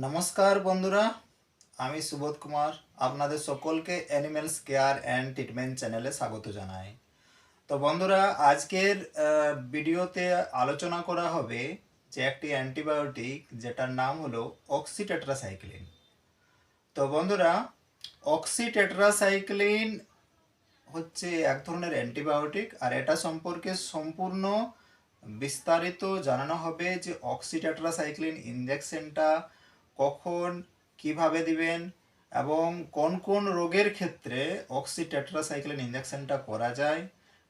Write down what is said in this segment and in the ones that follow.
নমস্কার বন্ধুরা, আমি সুবোধ কুমার আপনাদের সকলকে অ্যানিমেলস কেয়ার অ্যান্ড ট্রিটমেন্ট চ্যানেলে স্বাগত জানাই। তো বন্ধুরা, আজকের ভিডিওতে আলোচনা করা হবে যে একটি অ্যান্টিবায়োটিক যেটার নাম হলো অক্সিটেট্রাসাইক্লিন। তো বন্ধুরা, অক্সিটেট্রাসাইক্লিন হচ্ছে এক ধরনের অ্যান্টিবায়োটিক, আর এটা সম্পর্কে সম্পূর্ণ বিস্তারিত জানানো হবে যে অক্সিটেট্রাসাইক্লিন ইনজেকশনটা কখন কিভাবে দিবেন এবং কোন কোন রোগের ক্ষেত্রে অক্সিটেট্রাসাইক্লিন ইনজেকশনটা করা যায়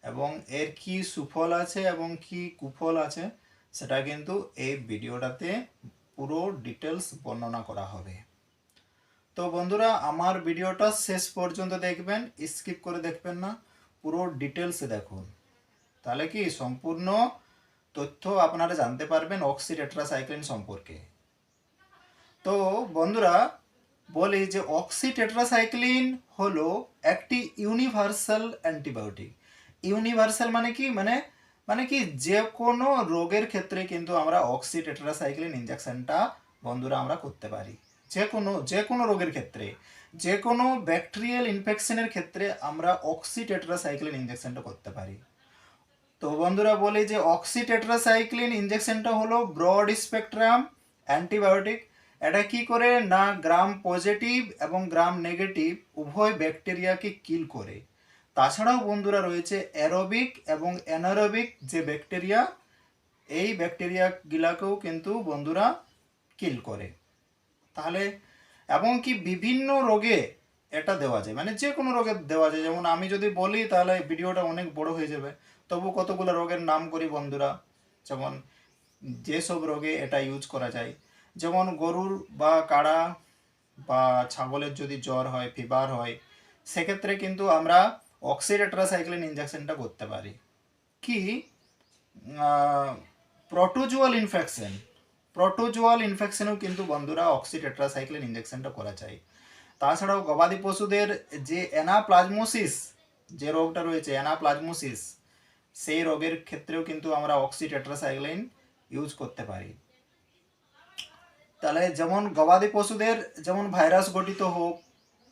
এবং এর কি সুফল আছে এবং কি কুফল আছে সেটা কিন্তু এই ভিডিওটাতে পুরো ডিটেলস বর্ণনা করা হবে। তো বন্ধুরা, আমার ভিডিওটা শেষ পর্যন্ত দেখবেন, স্কিপ করে দেখবেন না, পুরো ডিটেলসে দেখুন, তাহলে কি সম্পূর্ণ তথ্য আপনারা জানতে পারবেন অক্সিটেট্রাসাইক্লিন সম্পর্কে। তো বন্ধুরা, বলি যে অক্সিটেট্রাসাইক্লিন হলো একটি ইউনিভার্সাল অ্যান্টিবায়োটিক। ইউনিভার্সাল মানে কি, মানে কি যে কোনো রোগের ক্ষেত্রে কিন্তু আমরা অক্সিটেট্রাসাইক্লিন ইনজেকশনটা বন্ধুরা আমরা করতে পারি। যে কোনো রোগের ক্ষেত্রে, যে কোনো ব্যাকটেরিয়াল ইনফেকশনের ক্ষেত্রে আমরা অক্সিটেট্রাসাইক্লিন ইনজেকশনটা করতে পারি। তো বন্ধুরা, বলি যে অক্সিটেট্রাসাইক্লিন ইনজেকশনটা হলো ব্রড স্পেকট্রাম অ্যান্টিবায়োটিক। এটা কি করে না, গ্রাম পজিটিভ এবং গ্রাম নেগেটিভ উভয় ব্যাকটেরিয়াকে কিল করে। তাছাড়াও বন্ধুরা রয়েছে অ্যারোবিক এবং অ্যানারোবিক যে ব্যাকটেরিয়া, এই ব্যাকটেরিয়াগুলাকেও কিন্তু বন্ধুরা কিল করে। তাহলে এবং কি বিভিন্ন রোগে এটা দেওয়া যায়, মানে যে কোনো রোগে দেওয়া যায়। যেমন আমি যদি বলি তাহলে ভিডিওটা অনেক বড় হয়ে যাবে, তবু কতগুলো রোগের নাম করি বন্ধুরা। যেমন যেসব রোগে এটা ইউজ করা যায়, যেমন গরুর বা কাড়া বা ছাগলের যদি জ্বর হয়, ফিভার হয়, সেক্ষেত্রে কিন্তু আমরা অক্সিটেট্রাসাইক্লিন ইনজেকশনটা করতে পারি। কি প্রোটোজুয়াল ইনফেকশন, প্রোটোজুয়াল ইনফেকশনেও কিন্তু বন্ধুরা অক্সিটেট্রাসাইক্লিন ইনজেকশনটা করা যায়। তাছাড়াও গবাদি পশুদের যে অ্যানাপ্লাজমোসিস যে রোগটা রয়েছে, অ্যানাপ্লাজমোসিস, সেই রোগের ক্ষেত্রেও কিন্তু আমরা অক্সিটেট্রাসাইক্লিন ইউজ করতে পারি। তাহলে যেমন গবাদি পশুদের যেমন ভাইরাস গঠিত হোক,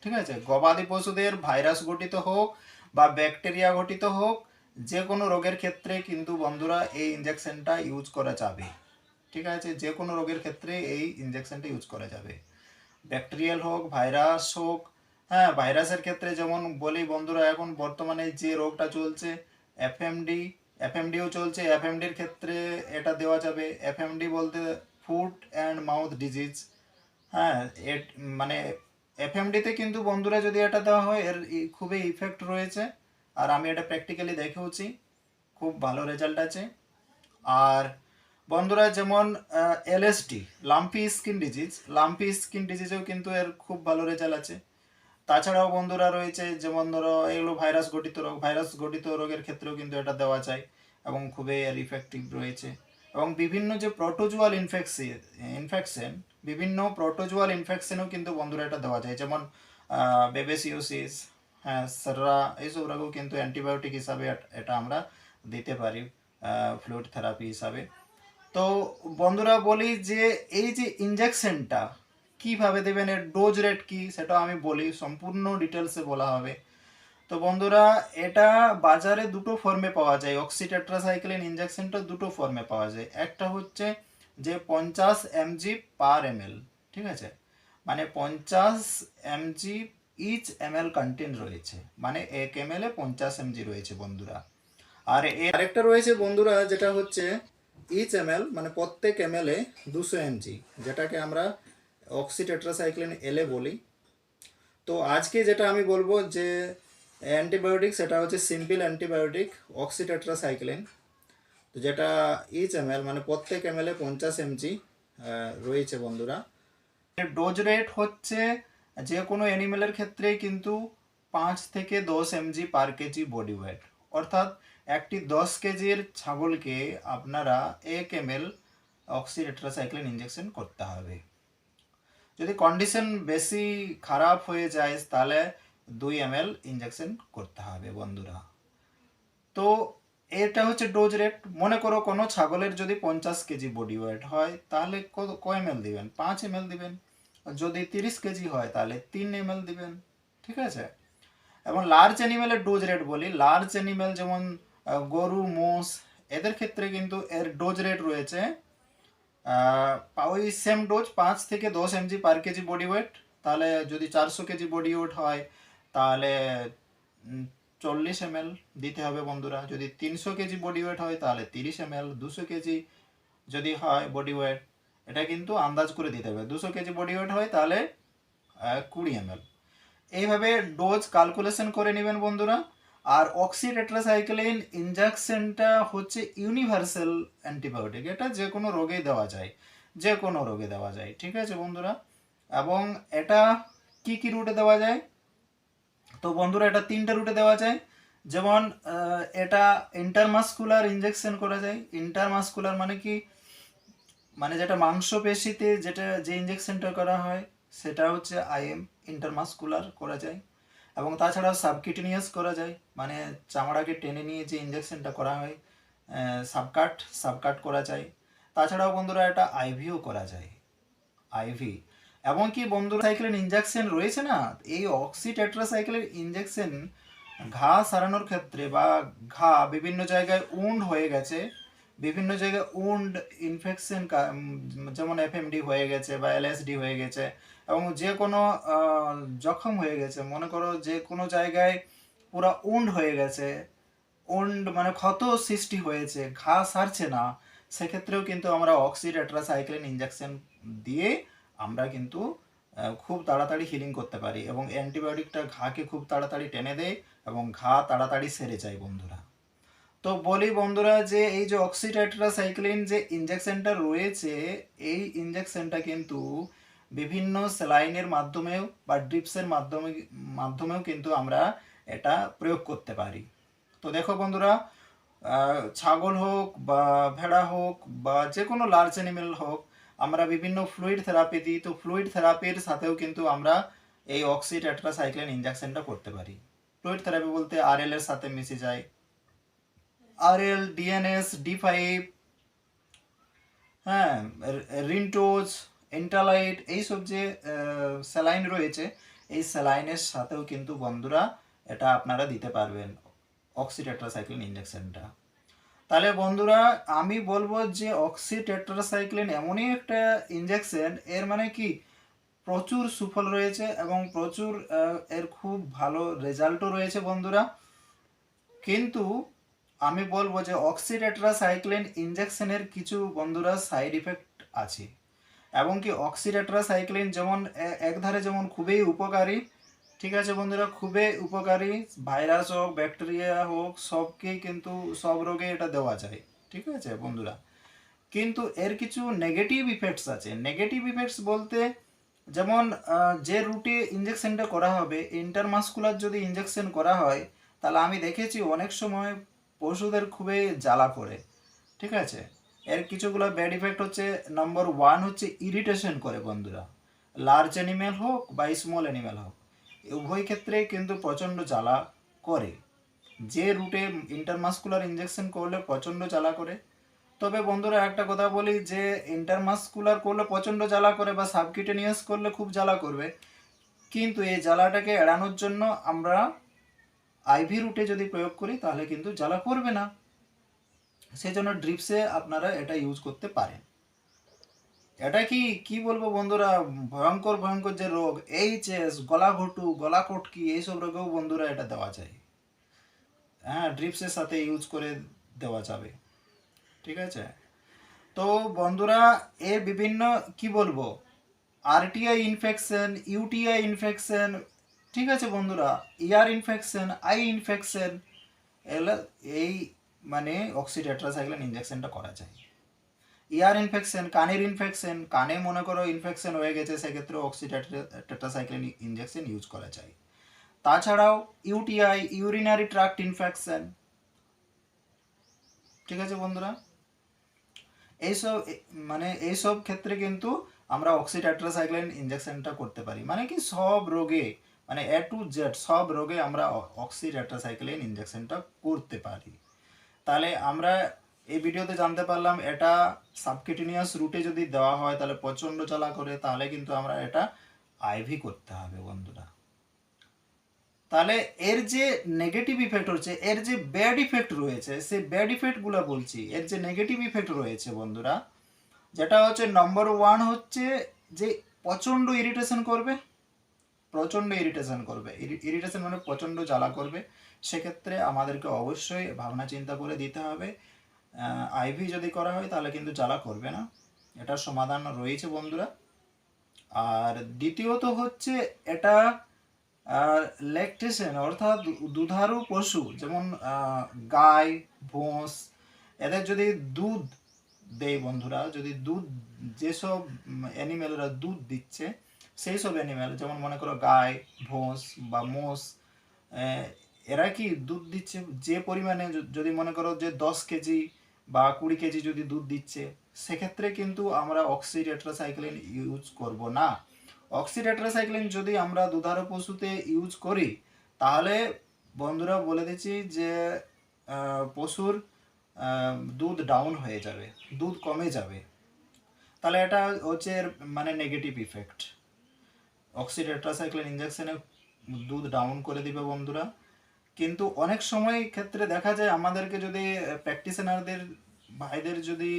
ঠিক আছে, গবাদি পশুদের ভাইরাস গঠিত হোক বা ব্যাকটেরিয়া গঠিত হোক, যে কোনো রোগের ক্ষেত্রে কিন্তু বন্ধুরা এই ইনজেকশনটা ইউজ করা যাবে। ঠিক আছে, যে কোনো রোগের ক্ষেত্রে এই ইনজেকশনটা ইউজ করা যাবে, ব্যাকটেরিয়াল হোক, ভাইরাস হোক। হ্যাঁ, ভাইরাসের ক্ষেত্রে যেমন বলি বন্ধুরা, এখন বর্তমানে যে রোগটা চলছে এফএমডি, এফএমডিও চলছে, এফএমডির ক্ষেত্রে এটা দেওয়া যাবে। এফএমডি বলতে ফুট অ্যান্ড মাউথ ডিজিজ। হ্যাঁ, মানে এফএমডিতে কিন্তু বন্ধুরা যদি এটা দেওয়া হয় এর খুবই ইফেক্ট রয়েছে, আর আমি এটা প্র্যাকটিক্যালি দেখেওছি, খুব ভালো রেজাল্ট আছে। আর বন্ধুরা যেমন LSD, lumpy skin disease, lumpy skin ডিজিজেও কিন্তু এর খুব ভালো রেজাল্ট আছে। তাছাড়াও বন্ধুরা রয়েছে যেমন ধরো এগুলো ভাইরাস গঠিত রোগ, ভাইরাস গঠিত রোগের ক্ষেত্রেও কিন্তু এটা দেওয়া যায় এবং খুবই এর ইফেক্টিভ রয়েছে। এবং বিভিন্ন যে প্রোটোজুয়াল ইনফেকশন, বিভিন্ন প্রোটোজুয়াল ইনফেকশনেও কিন্তু বন্ধুরা এটা দেওয়া যায়, যেমন বেবেসিওসিস, হ্যাঁ, সাররা, এইসব রোগেও কিন্তু অ্যান্টিবায়োটিক হিসাবে এটা আমরা দিতে পারি, ফ্লুইড থেরাপি হিসাবে। তো বন্ধুরা, বলি যে এই যে ইনজেকশনটা কিভাবে দেবেন, এর ডোজ রেট কি সেটাও আমি বলি, সম্পূর্ণ ডিটেলসে বলা হবে। তো বন্ধুরা, এটা বাজারে দুটো ফর্মে পাওয়া যায়, অক্সিটেট্রাসাইক্লিন ইনজেকশনটা দুটো ফর্মে পাওয়া যায়। একটা হচ্ছে যে 50 mg/ml, ঠিক আছে, মানে 50 mg ইচ ml কন্টেন্ট রয়েছে, মানে 1 ml এ 50 mg রয়েছে বন্ধুরা। আর আরেকটা রয়েছে বন্ধুরা, যেটা হচ্ছে ইচ ml, মানে প্রত্যেক ml এ 200 mg, যেটাকে আমরা অক্সিটেট্রাসাইক্লিন এলে বলি। তো আজকে যেটা আমি বলবো যে অ্যান্টিবায়োটিক, সেটা হচ্ছে সিম্পল অ্যান্টিবায়োটিক অক্সিটেট্রাসাইক্লিন। তো যেটা ইচ ml, মানে প্রত্যেক ml এ 50 mg রয়েছে বন্ধুরা। ডোজ রেট হচ্ছে যে কোনো অ্যানিমেলের ক্ষেত্রে কিন্তু 5 থেকে 10 mg পার কেজি বডি ওয়েট, অর্থাৎ একটি 10 কেজির ছাগলকে আপনারা 1 ml অক্সিটেট্রাসাইক্লিন ইনজেকশন করতে হবে। যদি কন্ডিশন বেশি খারাপ হয়ে যায় তাহলে 2 ml ইনজেকশন করতে হবে বন্ধুরা। তো এটা হচ্ছে ডোজ রেট। মনে করো কোনো ছাগলের যদি 50 কেজি বডি ওয়েট হয় তাহলে ক এমএল দিবেন? 5 ml দিবেন। যদি 30 কেজি হয় তাহলে 3 ml দিবেন। ঠিক আছে। এবং লার্জ অ্যানিমেলের ডোজ রেট বলি, লার্জ অ্যানিমেল যেমন গরু, মোষ, এদের ক্ষেত্রে কিন্তু এর ডোজ রেট রয়েছে ওই সেম ডোজ 5 থেকে 10 mg পার কেজি বডি ওয়েট। তাহলে যদি 400 কেজি বডি ওয়েট হয় তাহলে 40 ml দিতে হবে বন্ধুরা। যদি 300 কেজি বডি ওয়েট হয় তাহলে 30 ml। 200 কেজি যদি হয় বডি ওয়েট, এটা কিন্তু আন্দাজ করে দিতে হবে। 200 কেজি বডি ওয়েট হয় তাহলে 20 ml। এইভাবে ডোজ ক্যালকুলেশন করে নেবেন বন্ধুরা। আর অক্সিটেট্রাসাইক্লিন ইনজেকশনটা হচ্ছে ইউনিভার্সাল অ্যান্টিবায়োটিক, এটা যে কোনো রোগেই দেওয়া যায়, যে কোনো রোগে দেওয়া যায়। ঠিক আছে বন্ধুরা। এবং এটা কি কি রুটে দেওয়া যায়? তো বন্ধুরা এটা 3টে রুটে দেওয়া যায়। যেমন এটা ইন্টারমাসকুলার ইনজেকশন করা যায়। ইন্টারমাসকুলার মানে কি? মানে যেটা মাংসপেশিতে যেটা যে ইনজেকশনটা করা হয় সেটা হচ্ছে আইএম, ইন্টারমাসকুলার করা যায়। এবং তাছাড়া সাবকিউটেনিয়াস করা যায়, মানে চামড়াকে টেনে নিয়ে যে ইনজেকশনটা করা হয় সাবকাট, সাবকাট করা যায়। তাছাড়াও বন্ধুরা এটা আইভিও করা যায়, আইভি। এবং কি বন্ধুরা সাইক্লিন ইনজেকশন রয়েছে না, এই অক্সিটেট্রাসাইক্লিন ইনজেকশন ঘা সারানোর ক্ষেত্রে বা ঘা বিভিন্ন জায়গায় উন্ড হয়ে গেছে, বিভিন্ন জায়গায় উন্ড ইনফেকশন, যেমন এফএমডি হয়ে গেছে বা এলএসডি হয়ে গেছে, এবং যে কোনো জখম হয়ে গেছে, মনে করো যে কোনো জায়গায় পুরো উন্ড হয়ে গেছে, উন্ড মানে ক্ষত সৃষ্টি হয়েছে, ঘা সারছে না, সেক্ষেত্রেও কিন্তু আমরা অক্সিটেট্রাসাইক্লিন ইনজেকশন দিয়ে আমরা কিন্তু খুব তাড়াতাড়ি হিলিং করতে পারি। এবং অ্যান্টিবায়োটিকটা ঘাকে খুব তাড়াতাড়ি টেনে দেয় এবং ঘা তাড়াতাড়ি সেরে যায় বন্ধুরা। তো বলি বন্ধুরা যে এই যে অক্সিটেট্রাসাইক্লিন যে ইনজেকশনটা রয়েছে, এই ইনজেকশনটা কিন্তু বিভিন্ন স্যালাইনের মাধ্যমেও বা ড্রিপসের মাধ্যমেও কিন্তু আমরা এটা প্রয়োগ করতে পারি। তো দেখো বন্ধুরা, ছাগল হোক বা ভেড়া হোক বা যে কোনো লার্জ অ্যানিমেল হোক, আমরা বিভিন্ন ফ্লুইড থেরাপি দিই। তো ফ্লুইড থেরাপির সাথেও কিন্তু আমরা এই অক্সিটেট্রাসাইক্লিন ইনজেকশনটা করতে পারি। ফ্লুইড থেরাপি বলতে আরএল এর সাথে মিশে যায়, আরএল, ডিএনএস, ডি5, হ্যাঁ, রিনটোজ, এন্টালাইট, এইসব যে স্যালাইন রয়েছে, এই স্যালাইনের সাথেও কিন্তু বন্ধুরা এটা আপনারা দিতে পারবেন অক্সিটেট্রাসাইক্লিন ইনজেকশনটা। তাহলে বন্ধুরা আমি বলবো যে অক্সিটেট্রাসাইক্লিন এমনই একটা ইনজেকশন, এর মানে কি প্রচুর সুফল রয়েছে এবং প্রচুর এর খুব ভালো রেজাল্টও রয়েছে বন্ধুরা। কিন্তু আমি বলবো যে অক্সিটেট্রাসাইক্লিন ইনজেকশনের কিছু বন্ধুরা সাইড ইফেক্ট আছে। এবং কি অক্সিটেট্রাসাইক্লিন যেমন একধারে যেমন খুবই উপকারী, ঠিক আছে বন্ধুরা, খুবই উপকারী, ভাইরাস হোক ব্যাকটেরিয়া হোক সবকেই কিন্তু সব রোগে এটা দেওয়া যায়। ঠিক আছে বন্ধুরা। কিন্তু এর কিছু নেগেটিভ ইফেক্টস আছে। নেগেটিভ ইফেক্টস বলতে যেমন যে রুটে ইনজেকশনটা করা হবে, ইন্টারমাসকুলার যদি ইনজেকশন করা হয় তাহলে আমি দেখেছি অনেক সময় পশুদের খুবই জ্বালা করে। ঠিক আছে। এর কিছুগুলো ব্যাড ইফেক্ট হচ্ছে, নাম্বার 1 হচ্ছে ইরিটেশন করে বন্ধুরা। লার্জ অ্যানিমেল হোক বা স্মল অ্যানিমেল হোক, উভয় ক্ষেত্রে কিন্তু প্রচণ্ড জ্বালা করে। যে রুটে ইন্টারমাসকুলার ইনজেকশন করলে প্রচণ্ড জ্বালা করে। তবে বন্ধুরা একটা কথা বলি যে ইন্টারমাসকুলার করলে প্রচণ্ড জ্বালা করে বা সাবকিউটেনিয়াস করলে খুব জ্বালা করবে, কিন্তু এই জ্বালাটাকে এড়ানোর জন্য আমরা আইভি রুটে যদি প্রয়োগ করি তাহলে কিন্তু জ্বালা করবে না। সেই জন্য ড্রিপসে আপনারা এটা ইউজ করতে পারেন। এটা কি কি বলবো বন্ধুরা, ভয়ঙ্কর ভয়ঙ্কর যে রোগ, এইচএস, গলা ঘুটু, গলা কটকি, এইসব রোগেও বন্ধুরা এটা দেওয়া যায়। হ্যাঁ, ড্রিপসের সাথে ইউজ করে দেওয়া যাবে। ঠিক আছে। তো বন্ধুরা এর বিভিন্ন কি বলবো, আরটিআই ইনফেকশন, ইউটিআই ইনফেকশন, ঠিক আছে বন্ধুরা, ইয়ার ইনফেকশন, আই ইনফেকশন, এগুলো এই মানে অক্সিটেট্রাসাইক্লিন ইনজেকশনটা করা যায়। ইয়ার ইনফেকশন, কানের ইনফেকশন, কানে মনে করো ইনফেকশন হয়ে গেছে, সেক্ষেত্রে অক্সিটেট্রাসাইক্লিন ইনজেকশন ইউজ করা যায়। তাছাড়াও ইউটিআই, ইউরিনারি ট্রাক্ট ইনফেকশন, ঠিক আছে বন্ধুরা, এইসব মানে এইসব ক্ষেত্রে কিন্তু আমরা অক্সিটেট্রাসাইক্লিন ইনজেকশনটা করতে পারি। মানে কি সব রোগে, মানে এ টু জেড সব রোগে আমরা অক্সিটেট্রাসাইক্লিন ইনজেকশনটা করতে পারি। তাহলে আমরা এই ভিডিওতে জানতে পারলাম এটা সাবকিউটেনিয়াস রুটে যদি দেওয়া হয় তাহলে প্রচণ্ড জ্বালা করে, তাহলে কিন্তু আমরা এটা আইভি করতে হবে বন্ধুরা। তাহলে এর যে নেগেটিভ ইফেক্ট হচ্ছে, এর যে ব্যাড ইফেক্ট রয়েছে, সেই ব্যাড ইফেক্টগুলো বলছি। এর যে নেগেটিভ ইফেক্ট রয়েছে বন্ধুরা, যেটা হচ্ছে নম্বর 1 হচ্ছে যে প্রচণ্ড ইরিটেশন করবে, প্রচণ্ড ইরিটেশন করবে। ইরিটেশন মানে প্রচণ্ড জ্বালা করবে। সেক্ষেত্রে আমাদেরকে অবশ্যই ভাবনা চিন্তা করে দিতে হবে। আইভি যদি করা হয় তাহলে কিন্তু জ্বালা করবে না, এটার সমাধান রয়েছে বন্ধুরা। আর দ্বিতীয়ত হচ্ছে এটা ল্যাকটেশন অর্থাৎ দুধারু পশু, যেমন গাই, ভোঁস, এদের যদি দুধ দেয় বন্ধুরা, যদি দুধ, যেসব অ্যানিমেলরা দুধ দিচ্ছে সেই সব অ্যানিমেল, যেমন মনে করো গাই, ভোঁস বা মোষ, এরা কি দুধ দিচ্ছে যে পরিমাণে, যদি মনে করো যে 10 কেজি বা 20 কেজি যদি দুধ দিচ্ছে, সেক্ষেত্রে কিন্তু আমরা অক্সিটেট্রাসাইক্লিন ইউজ করব না। অক্সিটেট্রাসাইক্লিন যদি আমরা দুধারু পশুতে ইউজ করি তাহলে বন্ধুরা বলে দিচ্ছি যে পশুর দুধ ডাউন হয়ে যাবে, দুধ কমে যাবে। তাহলে এটা হচ্ছে মানে নেগেটিভ ইফেক্ট। অক্সিটেট্রাসাইক্লিন ইঞ্জেকশনে দুধ ডাউন করে দিবে বন্ধুরা। কিন্তু অনেক সময় ক্ষেত্রে দেখা যায় আমাদেরকে যদি প্র্যাকটিশনারদের ভাইদের যদি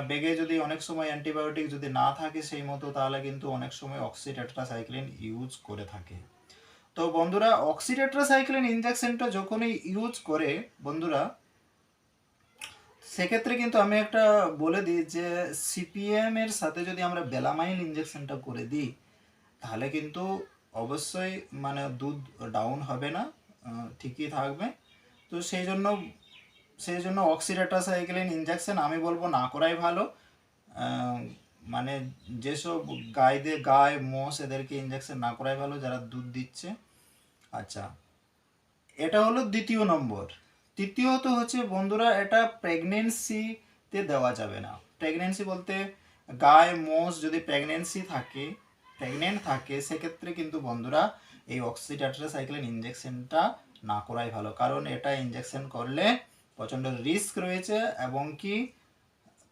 বেগে যদি অনেক সময় অ্যান্টিবায়োটিক যদি না থাকে সেই মতো, তাহলে কিন্তু অনেক সময় অক্সিটেট্রাসাইক্লিন ইউজ করে থাকে। তো বন্ধুরা অক্সিটেট্রাসাইক্লিন ইঞ্জেকশনটা যখনই ইউজ করে বন্ধুরা, সেক্ষেত্রে কিন্তু আমি একটা বলে দিই যে সিপিএম এর সাথে যদি আমরা বেলামাইন ইঞ্জেকশনটা করে দিই তাহলে কিন্তু অবশ্যই মানে দুধ ডাউন হবে না, ঠিকই থাকবে। তো সেই জন্য অক্সিটেট্রাসাইক্লিন ইঞ্জেকশন আমি বলবো না করাই ভালো। মানে যেসব গাই, মোষ, এদেরকে ইঞ্জেকশন না করাই ভালো যারা দুধ দিচ্ছে। আচ্ছা, এটা হলো দ্বিতীয় নম্বর। তৃতীয়ত হচ্ছে বন্ধুরা এটা প্রেগনেন্সিতে দেওয়া যাবে না। প্রেগনেন্সি বলতে গাই, মোষ যদি প্রেগনেন্ট থাকে সেক্ষেত্রে কিন্তু বন্ধুরা এই অক্সিটেট্রাসাইক্লিন ইঞ্জেকশনটা না করাই ভালো, কারণ এটা ইঞ্জেকশন করলে প্রচণ্ড রিস্ক রয়েছে এবং কি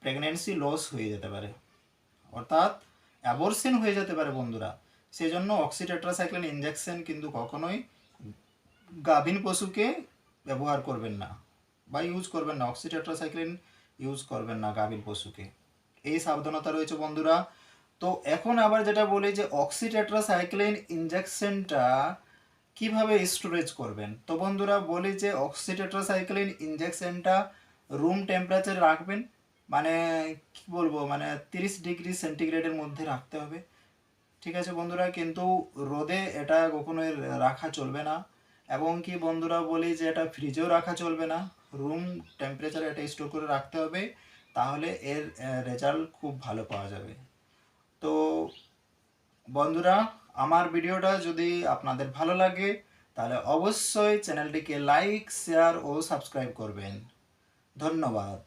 প্রেগনেন্সি লস হয়ে যেতে পারে, অর্থাৎ অ্যাবর্শন হয়ে যেতে পারে বন্ধুরা। সেই জন্য অক্সিটেট্রাসাইক্লিন ইঞ্জেকশন কিন্তু কখনোই গাভীন পশুকে ব্যবহার করবেন না বা ইউজ করবেন না, অক্সিটেট্রাসাইক্লিন ইউজ করবেন না গাভীন পশুকে। এই সাবধানতা রয়েছে বন্ধুরা। তো এখন আবার যেটা বলি যে অক্সিটেট্রাসাইক্লিন ইঞ্জেকশনটা কিভাবে স্টোরেজ করবেন। তো বন্ধুরা বলি যে অক্সিটেট্রাসাইক্লিন ইঞ্জেকশনটা রুম টেম্পারেচারে রাখবেন, মানে কি বলবো, মানে 30 ডিগ্রি সেন্টিগ্রেডের মধ্যে রাখতে হবে, ঠিক আছে বন্ধুরা। কিন্তু রোদে এটা কখনোই রাখা চলবে না, এবং কি বন্ধুরা বলি যে এটা ফ্রিজেও রাখা চলবে না, রুম টেম্পারেচারে এটা স্টোর করে রাখতে হবে, তাহলে এর রেজাল্ট খুব ভালো পাওয়া যাবে। তো বন্ধুরা আমার ভিডিওটা যদি আপনাদের ভালো লাগে তাহলে অবশ্যই চ্যানেলটিকে লাইক, শেয়ার ও সাবস্ক্রাইব করবেন। ধন্যবাদ।